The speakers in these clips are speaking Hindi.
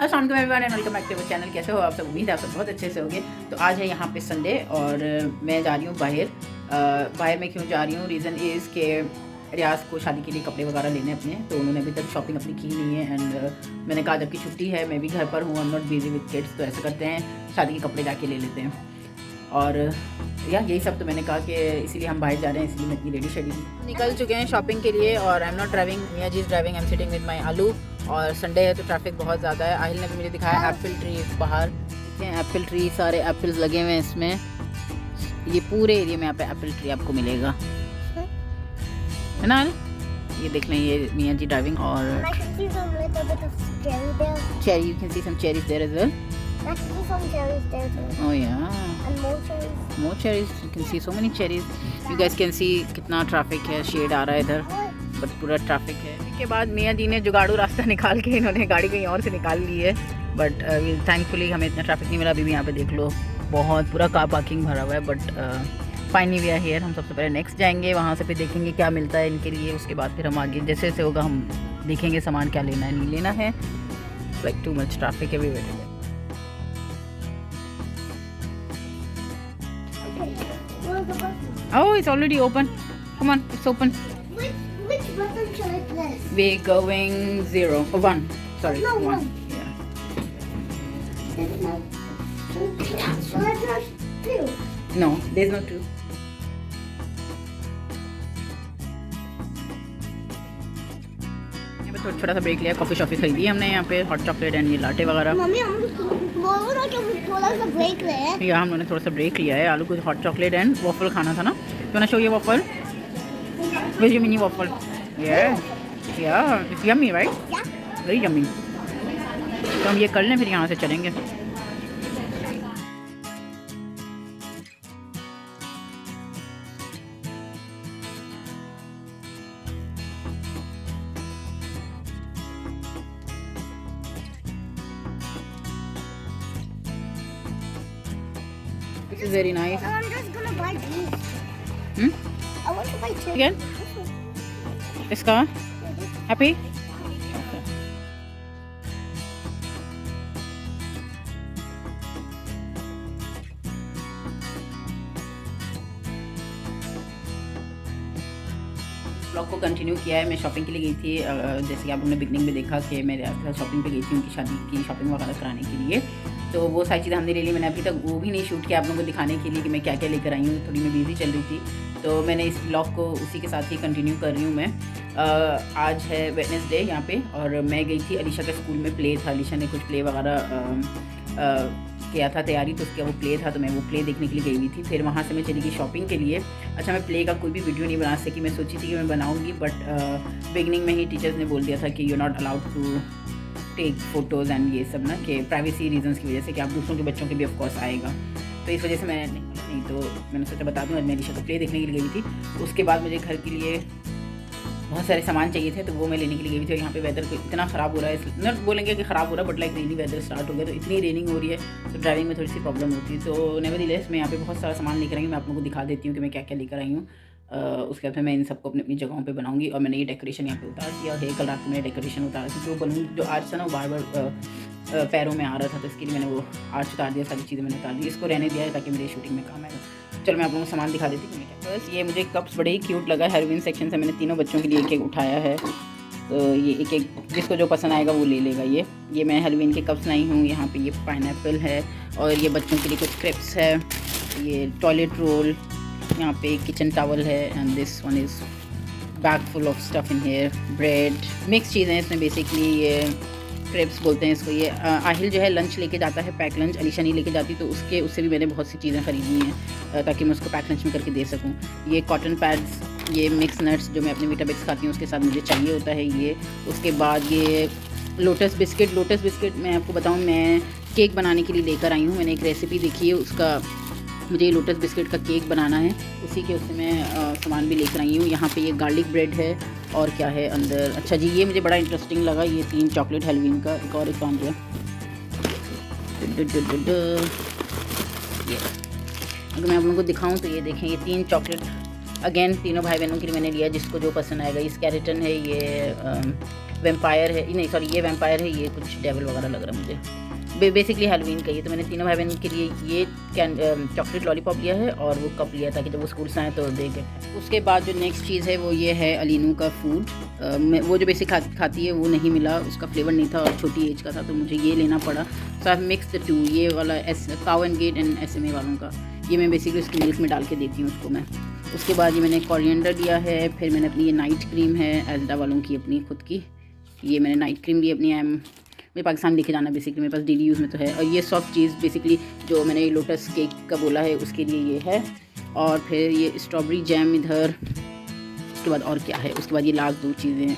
अस्सलाम वालेकुम everyone and welcome back to channel. कैसे हो आप सब? उम्मीद है आप सब बहुत अच्छे से होंगे। तो आज है यहाँ पे संडे और मैं जा रही हूँ बाहर मैं क्यों जा रही हूँ? रीज़न इज़ के रियाज को शादी के लिए कपड़े वगैरह लेने अपने, तो उन्होंने अभी तक शॉपिंग अपनी की नहीं है। एंड मैंने कहा जबकि छुट्टी है, मैं भी घर पर हूँ, आई am not busy with kids, तो ऐसा करते हैं शादी के कपड़े जाके ले लेते हैं। और यही सब तो मैंने कहा कि इसीलिए हम बाहर जा रहे हैं, इसलिए मैं इतनी रेडी शेडी निकल चुके हैं शॉपिंग के लिए। और आई एम नॉट ड्राइविंग, मियाँ जी is driving, I am sitting with my aloo. और संडे है तो ट्रैफिक बहुत ज़्यादा है। आहिल ने भी मुझे दिखाया एप्पल ट्री बाहर, एप्पल ट्री, सारे एप्पल्स लगे हुए हैं इसमें। ये पूरे एरिया में यहाँ पे एप्पल ट्री आपको मिलेगा, है ना? ये देख लें, ये मियाँ जी ड्राइविंग। और cherry, you can see some cherries there as well. Oh yeah. And more cherries. More cherries. You can see so many cherries. You guys can see कितना ट्रैफिक है, शेड आ रहा है इधर, बट पूरा ट्रैफिक है। इसके बाद मियाँ जी ने जुगाड़ू रास्ता निकाल के इन्होंने गाड़ी कहीं और से निकाल ली है, बट थैंकफुली हमें इतना ट्रैफिक नहीं मिला। अभी भी यहाँ पे देख लो बहुत पूरा कार पार्किंग भरा हुआ है, but finally we are here. हम सबसे पहले नेक्स्ट जाएंगे, वहाँ से फिर देखेंगे क्या मिलता है इनके लिए। उसके बाद फिर हम आगे जैसे जैसे होगा हम देखेंगे सामान क्या लेना है नहीं लेना है। Like too much traffic everywhere. Oh, it's already open. Come on, it's open. Which button should I press? We're going 0 or 1. Sorry, No, 1. 1. Yeah. There's no 2. Should I press 2? No, there's no 2. यहाँ पे छोटा सा ब्रेक लिया, कॉफ़ी शॉफी खरीदी हमने यहाँ पे, हॉट चॉकलेट एंड ये लाटे वगैरह। मम्मी हम बोलो ना कि हम थोड़ा सा ब्रेक ले। यहाँ हम लोगों ने थोड़ा सा ब्रेक लिया है। आलू को हॉट चॉकलेट एंड वॉफल खाना था ना, तो ना शो ये waffle, veg you mini waffle, या it's yummy right, very yummy. तो हम ये कर लें फिर यहाँ से चलेंगे। This is very nice. I'm just gonna buy these. I want to buy 2. Again? इसका हैप्पी? ब्लॉग को कंटिन्यू किया है। मैं शॉपिंग के लिए गई थी, जैसे कि आप लोगों ने बिगनिंग में देखा कि मैं शॉपिंग पे गई थी उनकी शादी की शॉपिंग वगैरह कराने के लिए। तो वो सारी चीज़ें हमने ले ली। मैंने अभी तक वो भी नहीं शूट किया आप लोगों को दिखाने के लिए कि मैं क्या क्या लेकर आई हूँ, थोड़ी मैं बिज़ी चल रही थी, तो मैंने इस ब्लॉग को उसी के साथ ही कंटिन्यू कर रही हूँ मैं। आज है वेडनेसडे यहाँ पे, और मैं गई थी अलीशा के स्कूल में, प्ले था, अलीशा ने कुछ प्ले वगैरह किया था तैयारी, तो उसका वो प्ले था, तो मैं वो प्ले देखने के लिए गई हुई थी। फिर वहाँ से मैं चली गई शॉपिंग के लिए। अच्छा, मैं प्ले का कोई भी वीडियो नहीं बना सकी, मैं सोची थी कि मैं बनाऊँगी, बट बिगनिंग में ही टीचर्स ने बोल दिया था कि you not allowed to take photos and ये सब ना, कि प्राइवेसी रीजंस की वजह से, कि आप दूसरों के बच्चों के भी ऑफकोर्स आएगा, तो इस वजह से मैं नहीं तो मैंने सोचा बता दूँ। आज मैं अलीशा को प्ले देखने के लिए गई थी। उसके बाद मुझे घर के लिए बहुत सारे सामान चाहिए थे, तो वो मैं लेने के लिए गई थी। और यहाँ पे वेदर इतना ख़राब हो रहा है, नॉट बोलेंगे कि ख़राब हो रहा है, but like rainy weather start हो गया, तो इतनी रेनिंग हो रही है, तो ड्राइविंग में थोड़ी सी प्रॉब्लम होती है। तो नेवरदलेस मैं यहाँ पे बहुत सारा सामान लेकर आई हूँ, मैं आप लोगों को दिखा देती हूँ कि मैं क्या क्या लेकर आई हूँ। उसके बाद मैं इन सबको अपनी अपनी जगहों पे बनाऊंगी। और मैंने ये डेकोरेशन यहाँ पे उतार दिया है, कल रात में डेकोरेशन उतारा, क्योंकि वो बलून जो आर्च था ना वो बार बार पैरों में आ रहा था, तो इसके लिए मैंने वो आर्च उतार दिया, सारी चीज़ें मैंने उतार दी। इसको रहने दिया है ताकि मेरी शूटिंग में काम आएगा। चलो मैं आप लोगों को सामान दिखा देती हूँ मैं क्या। बस ये मुझे कप्स बड़े ही क्यूट लगा, हेरोइन सेक्शन से मैंने तीनों बच्चों के लिए एक एक उठाया है, तो ये एक एक जिसको जो पसंद आएगा वो ले लेगा। ये मैं हेलोवीन के कप्स लाई हूँ। यहाँ पे ये पाइनएप्पल है, और ये बच्चों के लिए कुछ क्रिप्स है, ये टॉयलेट रोल, यहाँ पे किचन टॉवल है, and this one is bag full of stuff in here, bread, mix चीज़ें हैं इसमें बेसिकली। ये क्रेप्स बोलते हैं इसको। ये आहिल जो है लंच लेके जाता है, पैक लंच, अलीशा नहीं लेके जाती, तो उससे भी मैंने बहुत सी चीज़ें ख़रीदी हैं ताकि मैं उसको पैक लंच में करके दे सकूँ। ये कॉटन पैड्स, ये मिक्स नट्स जो मैं अपने वीटाबिक्स खाती हूँ उसके साथ मुझे चाहिए होता है ये। उसके बाद ये लोटस बिस्किट मैं आपको बताऊँ, मैं केक बनाने के लिए लेकर आई हूँ। मैंने एक रेसिपी देखी है उसका, मुझे लोटस बिस्किट का केक बनाना है, उसी के उससे मैं सामान भी लेकर आई हूँ। यहाँ पे ये गार्लिक ब्रेड है, और क्या है अंदर, अच्छा जी ये मुझे बड़ा इंटरेस्टिंग लगा, ये 3 चॉकलेट हेलोवीन का, एक और एक काम जो ये अगर मैं आप लोगों को दिखाऊँ तो ये देखें, ये 3 चॉकलेट अगेन तीनों भाई बहनों के लिए मैंने लिया, जिसको जो पसंद आएगा। ये स्केलेटन है, ये वैम्पायर है, नहीं सॉरी ये वैम्पायर है, ये कुछ डेविल वगैरह लग रहा है मुझे। बेसिकली हैलोवीन का ही है। तो मैंने तीनों भाई बहन के लिए ये चॉकलेट लॉलीपॉप लिया है और वो कप लिया ताकि जब वो स्कूल से आए तो दे के। उसके बाद जो नेक्स्ट चीज़ है वो ये है अलीनू का फूड। वो जो बेसिक खाती है वो नहीं मिला, उसका फ्लेवर नहीं था और छोटी एज का था, तो मुझे ये लेना पड़ा। So I mix the two, ये वाला cow and gate and SMA वालों का, ये मैं बेसिकली उसकी मिल्क में डाल के देती हूँ उसको मैं। उसके बाद ये मैंने कोरिएंडर लिया है, फिर मैंने अपनी ये नाइट क्रीम है एल्डा वालों की अपनी खुद की, ये मैंने नाइट क्रीम ली अपनी मैं पाकिस्तान लेके जाना बेसिकली, मेरे पास डेली यूज़ में तो है। और ये सॉफ्ट चीज़ बेसिकली जो मैंने लोटस केक का बोला है उसके लिए ये है। और फिर ये स्ट्रॉबेरी जैम इधर। उसके बाद और क्या है, उसके बाद ये लास्ट दो चीज़ें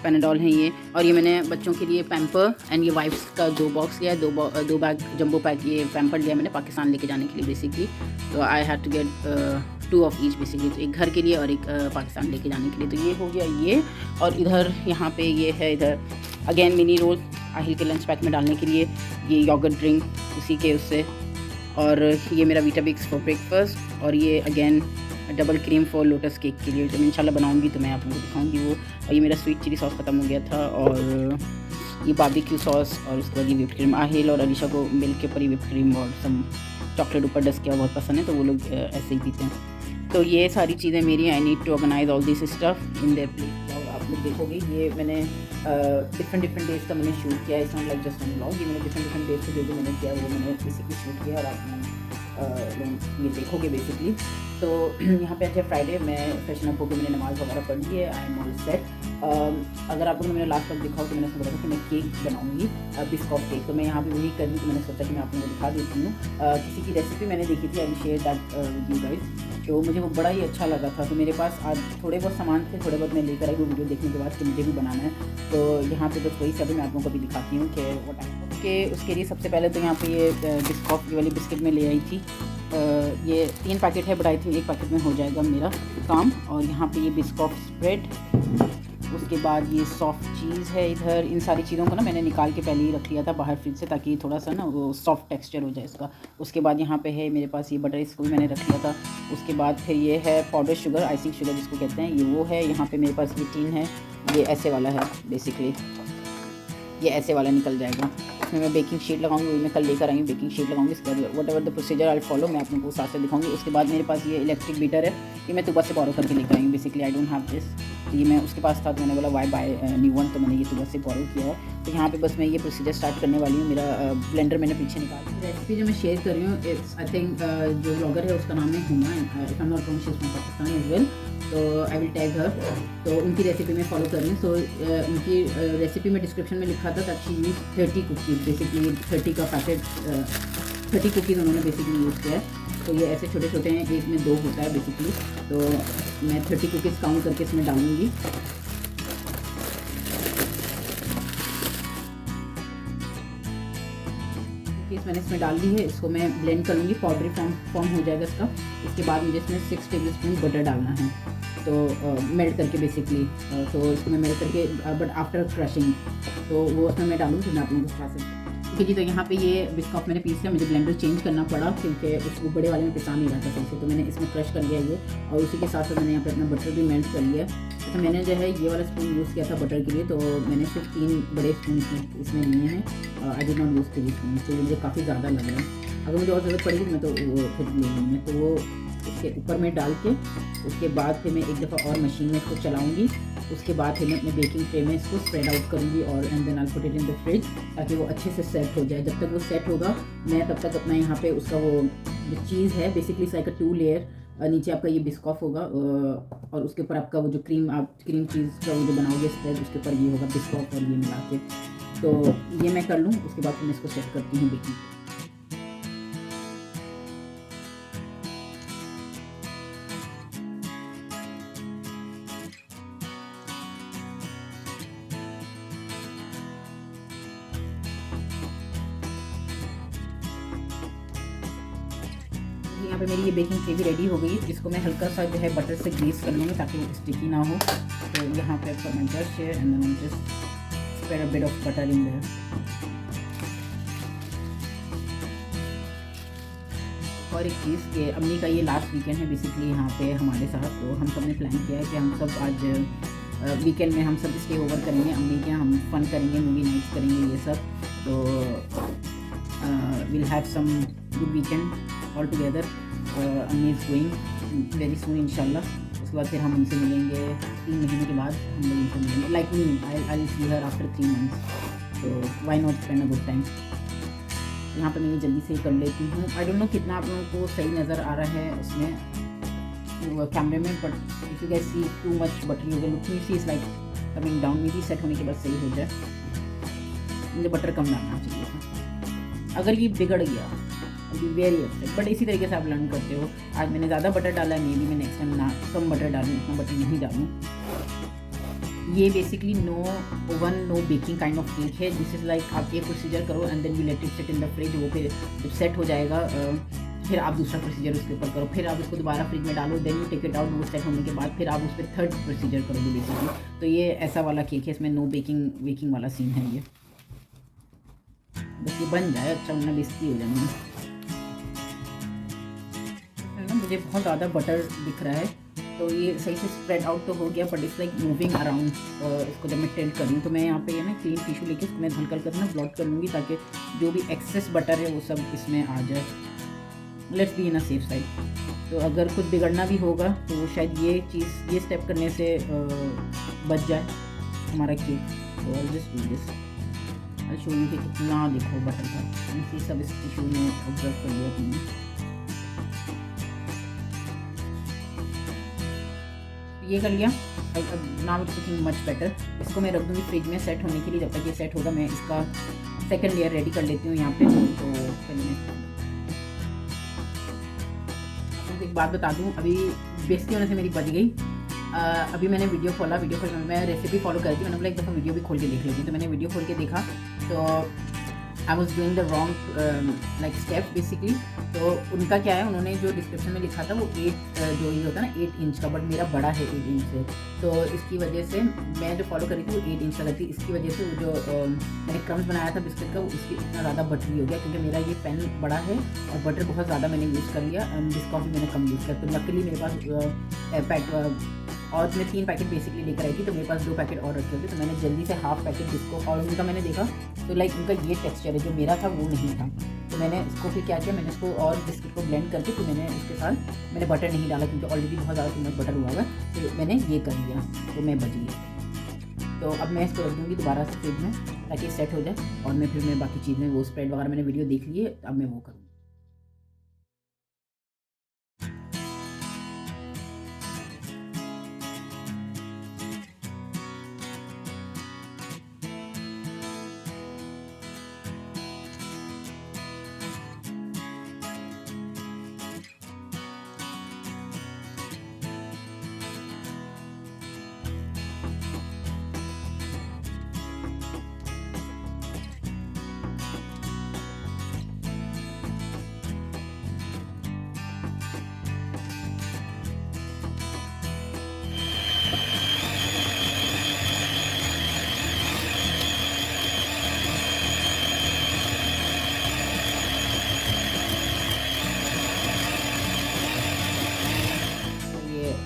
पैनाडॉल हैं ये। और ये मैंने बच्चों के लिए पैम्पर एंड ये वाइप्स का 2 बॉक्स लिया है, 2 बैग जंबो पैक ये पैम्पर लिया मैंने पाकिस्तान लेके जाने के लिए बेसिकली। तो I had to get 2 of each basically, तो एक घर के लिए और एक पाकिस्तान लेके जाने के लिए। तो ये हो गया ये। और इधर यहाँ पे ये है इधर अगेन मिनी रोल आहिल के लंच पैक में डालने के लिए, ये योगर्ट ड्रिंक उसी के उससे। और ये मेरा वीटाबिक्स फॉर ब्रेकफास्ट। और ये again double cream for lotus cake के लिए, जब इंशाल्लाह बनाऊंगी तो मैं आप लोगों को दिखाऊंगी वो। और ये मेरा स्वीट चिली सॉस ख़त्म हो गया था, और ये बारबेक्यू सॉस। और उसके बाद ये व्हिप्ड क्रीम। आहिल और अलीशा को मिल्क के ऊपर ही व्हिप्ड क्रीम और सम चॉकलेट ऊपर डस्ट किया बहुत पसंद है, तो वो लोग ऐसे ही पीते हैं। तो ये सारी चीज़ें मेरी, I need to organise all this stuff in there place. और आप लोग देखोगे ये मैंने डिफरेंट डेज़ का मैंने शूट किया है, it's not like just one vlog. ये मैंने डिफरेंट डेज़ से जो मैंने किया वो मैंने बेसिकली शूट किया और आप ये देखोगे बेसिकली। तो यहाँ पे अच्छा फ्राइडे मैं फ्रेशन अप होकर मैंने नमाज़ वगैरह पढ़ ली है, आई एम ऑल सेट। अगर आप लोगों ने मेरा लास्ट वक्त देखा हो तो मैंने उसमें बोला था कि मैं केक बनाऊंगी, बिस्कॉफ केक। तो मैं यहाँ पे वही करी, तो मैंने सोचा कि मैं आप लोगों को दिखा देती हूँ। किसी की रेसिपी मैंने देखी थी, I share that with you guys, तो मुझे वो बड़ा ही अच्छा लगा था। तो मेरे पास आज थोड़े बहुत सामान थे, थोड़े बहुत मैं लेकर आई वो वीडियो देखने के बाद कि मुझे भी बनाना है। तो यहाँ पे बस वही सब मैं आप लोगों को भी दिखाती हूँ कि वो टाइम के उसके लिए। सबसे पहले तो यहाँ पे ये बिस्कॉफ वाली बिस्किट में ले आई थी। ये 3 पैकेट है, बट आई थिंक 1 पैकेट में हो जाएगा मेरा काम। और यहाँ पे ये बिस्कॉफ स्प्रेड, उसके बाद ये सॉफ्ट चीज़ है इधर। इन सारी चीज़ों को ना मैंने निकाल के पहले ही रख लिया था बाहर फ्रिज से, ताकि थोड़ा सा ना वो सॉफ्ट टेक्सचर हो जाए इसका। उसके बाद यहाँ पे है मेरे पास ये बटर, इसको भी मैंने रख लिया था। उसके बाद फिर ये है पाउडर शुगर, आइसिंग शुगर जिसको कहते हैं, ये वो है। यहाँ पे मेरे पास ये टीन है, ये ऐसे वाला है बेसिकली, ये ऐसे वाला निकल जाएगा। इसमें मैं बेकिंग शीट लगाऊंगी, वही मैं कल लेकर आई हूँ बेकिंग शीट लगाऊंगी। इसके बाद what ever the procedure I follow, मैं आप लोगों को साथ से दिखाऊंगी। उसके बाद मेरे पास ये इलेक्ट्रिक बीटर है, ये मैं तुबा से बोरो करके लेकर आई हूँ basically, I don't have this. ये मैं उसके पास था तो मैंने बोला वाई बाय न्यू वन, तो मैंने ये तुबा से बोरो किया है। तो यहाँ पे बस मैं ये प्रोसीजर स्टार्ट करने वाली हूँ। मेरा ब्लेंडर मैंने पीछे निकाल, रेसिपी जो मैं शेयर कर रही हूँ इट्स आई थिंक जो ब्लॉगर है उसका नाम है Huma, if I am not wrong she is from Pakistan as well, तो आई विल टैग हर। तो उनकी रेसिपी मैं फॉलो कर रही हूँ। सो उनकी रेसिपी में डिस्क्रिप्शन में लिखा था that she use 30 cookies, basically 30 का पैकेट 30 कुकीज़ उन्होंने बेसिकली यूज़ किया है। तो ये ऐसे छोटे छोटे हैं, एक में 2 होता है बेसिकली। तो मैं 30 कुकीज़ काउंट करके इसमें डालूँगी। कुकीज़ मैंने इसमें डाल दी है, इसको मैं ब्लेंड करूँगी, पाउडरी फॉर्म हो जाएगा इसका। इसके बाद मुझे इसमें 6 टेबल स्पून बटर डालना है, तो मेल्ट करके बेसिकली। तो इसमें मेल्ट करके बट आफ्टर क्रशिंग, तो वो उसमें मैं डालूँ फिर मैं आप लोगों को दिखा सकती हूँ। ठीक है जी, तो यहाँ पे ये बिस्कॉफ मैंने पीस लिया, मुझे ब्लेंडर चेंज करना पड़ा क्योंकि उसको बड़े वाले में पिसा नहीं रहा था सही से, तो मैंने इसमें क्रश कर लिया ये। और उसी के साथ साथ मैंने यहाँ पे अपना बटर भी मेल्ट कर लिया। अच्छा, मैंने जो है ये वाला स्पून यूज़ किया था बटर के लिए, तो मैंने सिर्फ 3 बड़े स्पून इसमें लिए हैं। I did not use 3 spoon, तो मुझे काफ़ी ज़्यादा लग रहा है। अगर मुझे और ज़रूरत पड़ेगी मैं तो वो फिर ले लूँगी मैं। तो वो इसके ऊपर में डाल के उसके बाद फिर मैं एक दफ़ा और मशीन में इसको चलाऊँगी। उसके बाद फिर मैं अपने बेकिंग ट्रे में इसको स्प्रेड आउट करूँगी और and then I put it in the fridge, ताकि वो अच्छे से सेट हो जाए। जब तक वो सेट होगा मैं तब तक अपना यहाँ पे उसका वो जो चीज़ है बेसिकली लाइक अ 2 लेयर, नीचे आपका ये बिस्कॉफ होगा और उसके ऊपर आपका वो जो क्रीम चीज़ का वो जो बनाओगे स्प्रेड, उसके ऊपर ये होगा बिस्कॉफ और ये मिला के। तो ये मैं कर लूँ, उसके बाद फिर मैं इसको सेट करती हूँ बेकिंग। यहाँ पे मेरी ये बेकिंग ट्रे भी रेडी हो गई, जिसको मैं हल्का सा जो है बटर से ग्रीस कर लूँगी ताकि वो स्टिकी ना हो। तो यहाँ पे आपका मैं ब्रश है and then I just spread a bit of butter in there. और एक चीज़ कि अम्मी का ये लास्ट वीकेंड है बेसिकली यहाँ पे हमारे साथ, तो हम सब ने प्लान किया है कि हम सब आज वीकेंड में हम सब स्टे ओवर करेंगे अम्मी के यहाँ, हम फन करेंगे, मूवी नाइट्स करेंगे ये सब। तो will have some good weekend all together. अम्मी इज़ गोइंग वेरी सून इंशाल्लाह। उसके बाद फिर हम उनसे मिलेंगे 3 महीने के बाद, हम लोग उनसे मिलेंगे। Like me I see her after 3 months, तो why not spend a good time. यहाँ पे मैं ये जल्दी से ही कर लेती हूँ। आई डोंट नो कितना आप लोगों को सही नज़र आ रहा है उसमें कैमरे में, but if you guys see too much butter you will looking see is like coming down. मेरी सेट होने के बाद सही हो जाए। मुझे बटर कम डालना चाहिए था। अगर ये बिगड़ गया बी वेरी अपसेट, बट इसी तरीके से आप लर्न करते हो। आज मैंने ज़्यादा बटर डाला है, मे बी मैं नेक्स्ट टाइम ना कम बटर डालूँ, उतना बटर नहीं डालूँ। ये basically no oven no baking kind of cake है। दिस इज़ लाइक आप ये प्रोसीजर करो and then you let it set in the fridge. वो फिर जब सेट हो जाएगा फिर आप दूसरा प्रोसीजर उसके ऊपर करो, फिर आप उसको दोबारा फ्रिज में डालो, then you take it out. वो सेट होने के बाद फिर आप उस पर थर्ड प्रोसीजर करोगे बेसिकली। तो ये ऐसा वाला केक है, इसमें नो बेकिंग वाला सीन है ये। बस ये बन जाए अच्छा, वरना बेइज्जती हो जाएगी ना। मुझे बहुत ज़्यादा बटर दिख रहा है, तो ये सही से स्प्रेड आउट तो हो गया, but it's like moving around. इसको जब मैं टिल्ट कर रही हूँ तो मैं यहाँ पे ये ना क्लीन टिश्यू लेके इसको मैं हल्का हल्का ना ब्लॉट कर लूँगी, ताकि जो भी एक्सेस बटर है वो सब इसमें आ जाए। Let's be in a safe side. तो अगर कुछ बिगड़ना भी होगा तो शायद ये स्टेप करने से बच जाए हमारा केक। तो I just do this, I show you कि कितना देखो बटर का इसी सब इस टिश्यू में ऑब्जर्व कर लिया तुमने। ये कर लिया। Now it's looking much better. इसको मैं रख दूँगी फ्रिज में सेट होने के लिए। जब तक ये सेट होगा मैं इसका सेकंड लेयर रेडी कर लेती हूँ यहाँ पे। तो पहले आपको एक बात बता दूँ, अभी बेइज्जती होने से मेरी बच गई। अभी मैंने वीडियो खोला, मैं रेसिपी फॉलो करती हूँ, मैंने बोला एक दफ़ा वीडियो भी खोल के देख लेती हूँ। तो मैंने वीडियो खोल के देखा तो I was doing the wrong like step basically. तो उनका क्या है, उन्होंने जो डिस्क्रिप्शन में लिखा था वो 8 जो ये होता है ना 8 इंच का, बट मेरा बड़ा है 8 इंच से। तो इसकी वजह से मैं जो फॉलो करी थी वो 8 इंच का करती। इसकी वजह से वो जो मैंने क्रम्स बनाया था बिस्किट का, वो इसकी इतना ज़्यादा बटरी हो गया, क्योंकि मेरा ये पैन बड़ा है और बटर बहुत ज़्यादा मैंने यूज़ कर लिया। डिस्काउंट भी मैंने कम यूज़ किया। तो लकीली मेरे पास और मैं 3 पैकेट बेसिकली लेकर आई थी, तो मेरे पास 2 पैकेट और रखे थे। तो मैंने जल्दी से हाफ पैकेट जिसको, और उनका मैंने देखा तो लाइक उनका ये टेक्सचर है, जो मेरा था वो नहीं था। तो मैंने इसको फिर क्या किया, मैंने इसको और बिस्किट को ब्लेंड करके फिर मैंने इसके साथ मैंने बटर नहीं डाला, क्योंकि ऑलरेडी बहुत ज़्यादा टू मच बटर हुआ हुआ। तो मैंने ये कर लिया, तो मैं बच गई। तो अब मैं इसको रख दूँगी दोबारा से फ्रिज में, ताकि सेट हो जाए। और मैं बाकी चीज़ें वो स्प्रेड वगैरह मैंने वीडियो देख ली है, अब मैं वो करूँगी।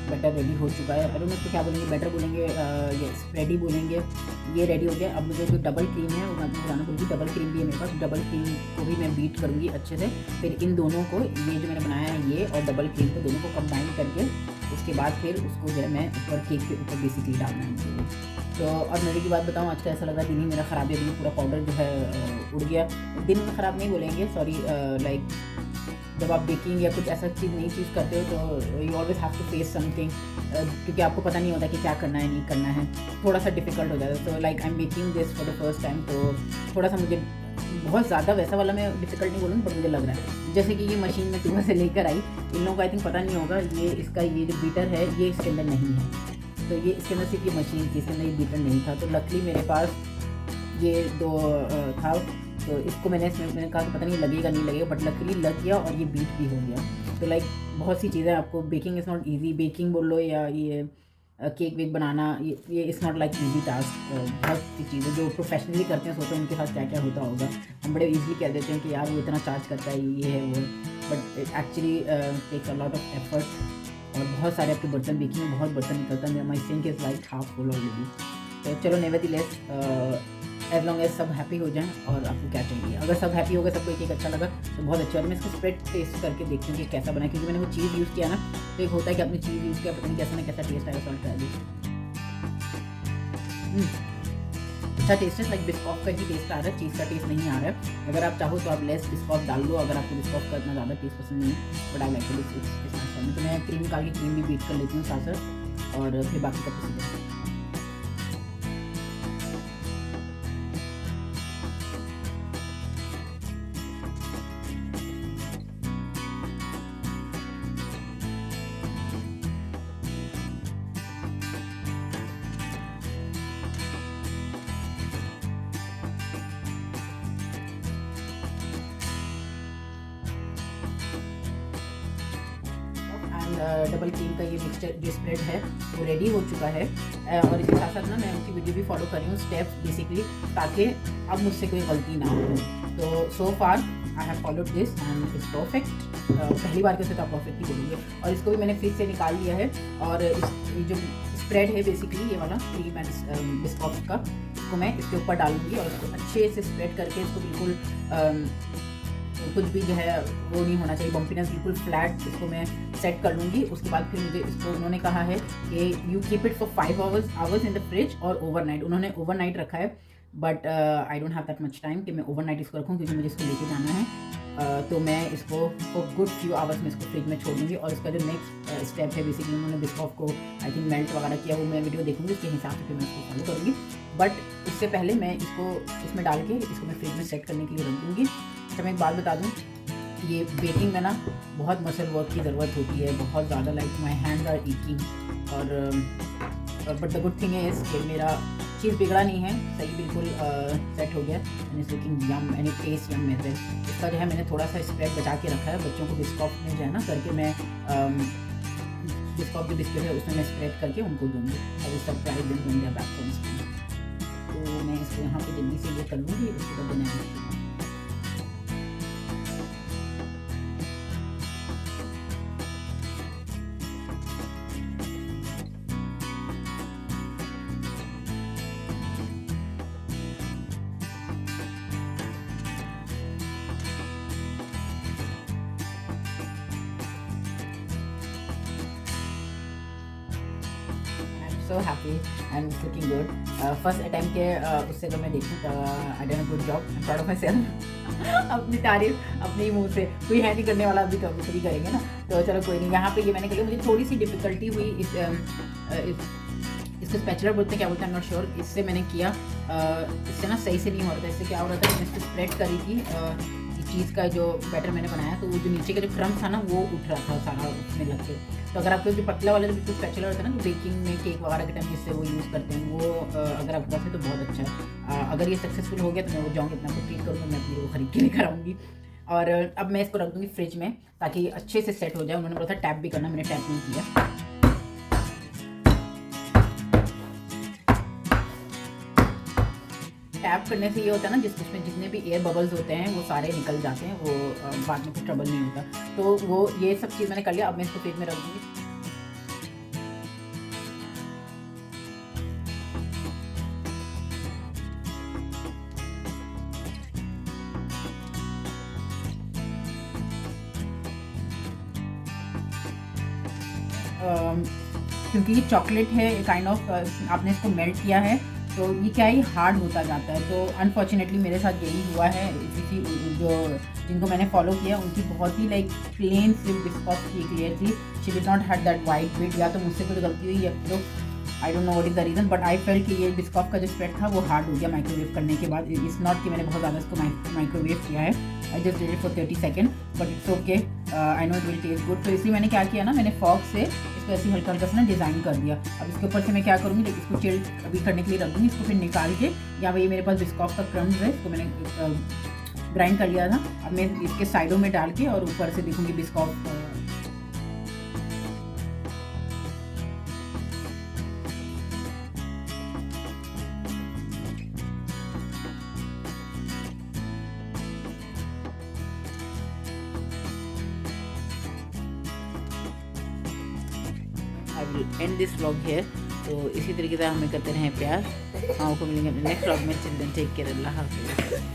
बैटर रेडी हो चुका है। अरे उसको क्या बोलेंगे, बैटर बोलेंगे, ये स्प्रेडी बोलेंगे। ये रेडी हो गया। अब मुझे जो डबल क्रीम है वो मैं आपको बताना बोलूँगी। डबल क्रीम भी है मेरे पास। डबल क्रीम को भी मैं बीट करूँगी अच्छे से। फिर इन दोनों को, ये जो मैंने बनाया है ये और डबल क्रीम को, दोनों को कंबाइन करके उसके बाद फिर उसको जो है मैं ऊपर केक के ऊपर बेसिकली डालना है। तो अब मेरे की बात बताऊँ, आजकल ऐसा लग रहा है दिन ही मेरा ख़राब है, दिन पूरा पाउडर जो है उड़ गया। दिन में ख़राब नहीं बोलेंगे, सॉरी, लाइक जब आप बेकिंग या कुछ ऐसा चीज़ नई चीज़ करते हो तो you always have to face something, क्योंकि आपको पता नहीं होता कि क्या करना है नहीं करना है, थोड़ा सा डिफ़िकल्ट हो जाता है। तो like I am making this for the first time, तो थोड़ा सा मुझे बहुत ज़्यादा वैसा वाला मैं डिफ़िकल्ट नहीं बोलूँगी, पर मुझे लग रहा है जैसे कि ये मशीन में सुबह से लेकर आई। इन लोगों को आई थिंक पता नहीं होगा, ये इसका ये जो बीटर है ये इसके अंदर नहीं है। तो ये इसके अंदर सिर्फ ये मशीन थी, इसके अंदर ये बीटर नहीं था। तो लकीली मेरे पास ये 2 था, तो इसको मैंने कहा कि पता नहीं लगेगा नहीं लगेगा, बट लकीली लग गया और ये बीट भी हो गया। तो लाइक बहुत सी चीज़ें आपको, baking is not easy, baking बोल लो या ये केक वेक बनाना, ये is not like easy task. बहुत सी चीज़ें जो प्रोफेशनली करते हैं, सोचो उनके साथ क्या क्या होता होगा। हम बड़े ईजिली कह देते हैं कि यार वो इतना चार्ज करता है, ये है वो, but it actually takes a lot of effort और बहुत सारे आपके बर्तन बेकिंग में बहुत बर्तन निकलता है। मेरा my sink is like half full already. तो चलो नेवरदीलेस एज लॉन्ग एज सब हैप्पी हो जाएं। और आपको क्या चाहिए, अगर सब हैप्पी हो गए, सबको एक एक अच्छा लगा तो बहुत अच्छा है। मैं इसका स्प्रेड टेस्ट करके देखती हूँ कि कैसा बना, क्योंकि मैंने वो चीज़ यूज़ किया ना, तो एक होता है कि आपने चीज़ यूज़ किया, पता नहीं कैसा ना कैसा टेस्ट आएगा। सॉल्ट ट्राई अच्छा टेस्ट है, लाइक बिस्कॉफ का ही टेस्ट आ रहा है, चीज़ का टेस्ट नहीं आ रहा है। अगर आप चाहो तो आप लेस बिस्कॉफ डाल दो, अगर आपको बिस्कॉफ का इतना ज़्यादा टेस्ट पसंद नहीं है। But I like it. तो मैं क्रीम निकाल के क्रीम भी बीट कर लेती हूँ साथ साथ, और फिर बाकी का प्रोसीजर। डबल क्रीम का ये मिक्सचर जो स्प्रेड है वो रेडी हो चुका है। और इसके साथ साथ ना मैं उनकी वीडियो भी फॉलो कर रही हूँ स्टेप्स बेसिकली, ताकि अब मुझसे कोई गलती ना हो। तो so far I have followed this and it's perfect. पहली बार के साथ आप परफेक्ट ही बोलेंगे। और इसको भी मैंने फ्रिज से निकाल लिया है। और ये जो स्प्रेड है बेसिकली ये वाला क्रीम एंड बिस्कॉफ का, इसको मैं इसके ऊपर डालूंगी और इसको अच्छे से स्प्रेड करके इसको बिल्कुल कुछ भी जो है वो नहीं होना चाहिए, बम्पीनेस बिल्कुल फ्लैट, इसको मैं सेट कर लूँगी। उसके बाद फिर मुझे इसको उन्होंने कहा है कि you keep it for 5 hours in the fridge और ओवरनाइट। उन्होंने ओवरनाइट रखा है, but I don't have that much time कि मैं ओवरनाइट इसको रखूँ, क्योंकि मुझे इसको लेके जाना है। तो मैं इसको गुड फ्यू आवर्स में इसको फ्रिज में छोड़ दूँगी। और इसका जो नेक्स्ट स्टेप है बेसिकली उन्होंने बिस्कॉफ को आई थिंक मेल्ट वगैरह किया, वो मैं वीडियो देखूँगी, उसके हिसाब से फिर मैं इसको फॉलो करूँगी। बट इससे पहले मैं इसको इसमें डाल के इसको मैं फ्रिज में सेट करने के लिए रख दूँगी। अच्छा मैं एक बात बता दूँ, ये बेकिंग में ना बहुत मसल वर्क की ज़रूरत होती है, बहुत ज़्यादा, like my hands are itching. और but the good thing is कि मेरा चीज़ बिगड़ा नहीं है, सही बिल्कुल सेट हो गया and it's looking yum and it taste yum as well. इसका जो है मैंने थोड़ा सा स्प्रेड बचा के रखा है, बच्चों को बिस्कॉफ में जो है ना करके मैं बिस्कॉफ जो बिस्किट है उसमें मैं स्प्रेड करके उनको दूँगी। और सरप्राइज दिन दूँगी बैक फ्रॉम स्कूल। तो मैं इसको यहाँ पे जल्दी से ये कर लूँगी, उसके बाद बनाएंगे। So happy and it's looking good. First attempt के उससे तो मैं देखूँ I done a good job. I'm proud of myself. अपनी तारीफ अपने ही मुंह से कोई है नहीं करने वाला, अभी तो कभी करेंगे ना। तो चलो कोई नहीं। यहाँ पे ये मैंने कहा मुझे थोड़ी सी डिफिकल्टी हुई इसको स्पैचुलर बोलते हैं, क्या बोलते हैं, आई एम नॉट श्योर। इससे मैंने किया, इससे ना सही से नहीं हो रहा था। इससे क्या हो रहा था, मैं इसको स्प्रेड करी थी चीज़ का जो बैटर मैंने बनाया, तो वो जो नीचे का जो क्रम्स था ना वो उठ रहा था सारा उसमें लग के। तो अगर आपके जो पतला वाला जो बिल्कुल स्पैचुलर होता है ना, जो बेकिंग में केक वगैरह के टाइम जिससे वो यूज़ करते हैं, वो अगर आपके पास है तो बहुत अच्छा है। अगर ये सक्सेसफुल हो गया तो मैं वो जाऊँगी अपना को ट्रीट करूँगा, मैं अपनी वो खरीद के लेकर आऊँगी। और अब मैं इसको रख दूँगी फ्रिज में ताकि अच्छे से सेट हो जाए। उन्होंने बोला था टैप भी करना, मैंने टैप नहीं किया। टैप करने से ये होता है ना, जिसमें जितने भी एयर बबल्स होते हैं वो सारे निकल जाते हैं, वो बाद में कुछ ट्रबल नहीं होता। तो वो ये सब चीज़ मैंने कर लिया। अब मैं इसको फ्रिज में रख दूँगी। क्योंकि ये चॉकलेट है काइंड ऑफ, आपने इसको मेल्ट किया है तो ये क्या ही हार्ड होता जाता है। तो अनफॉर्चुनेटली मेरे साथ यही हुआ है। इसी जो जिनको मैंने फॉलो किया उनकी बहुत ही लाइक प्लेन सिर्फ बिस्कॉफ की क्लियर थी। She did not had that white bit, या तो मुझसे कुछ गलती हुई या तो I don't know what is the reason, but I felt कि ये बिस्कॉफ का जो स्प्रेड था वो हार्ड हो गया माइक्रोवेव करने के बाद। इट्स नॉट कि मैंने बहुत ज़्यादा इसको माइक्रोवेव किया है, I just did it for 30 second, but it's okay, I know it will taste good. तो इसलिए मैंने क्या किया ना, मैंने फॉक से इसको ऐसे हल्का हल्का से ना डिज़ाइन कर दिया। अब इसके ऊपर से मैं क्या करूँगी, इसको चिल्ड अभी करने के लिए रख दूँगी। इसको फिर निकाल के, या भाई मेरे पास बिस्कॉफ का क्रम्स है, इसको मैंने ग्राइंड कर लिया था। अब मैं इसके साइडों में डाल के और ऊपर से देखूँगी Biscoff will and this vlog here. तो इसी तरीके से हमें करते रहें प्यार। आपको मिलेंगे नेक्स्ट व्लॉग में। चिल्ड्रन टेक केयर, अल्लाह हाफिज़।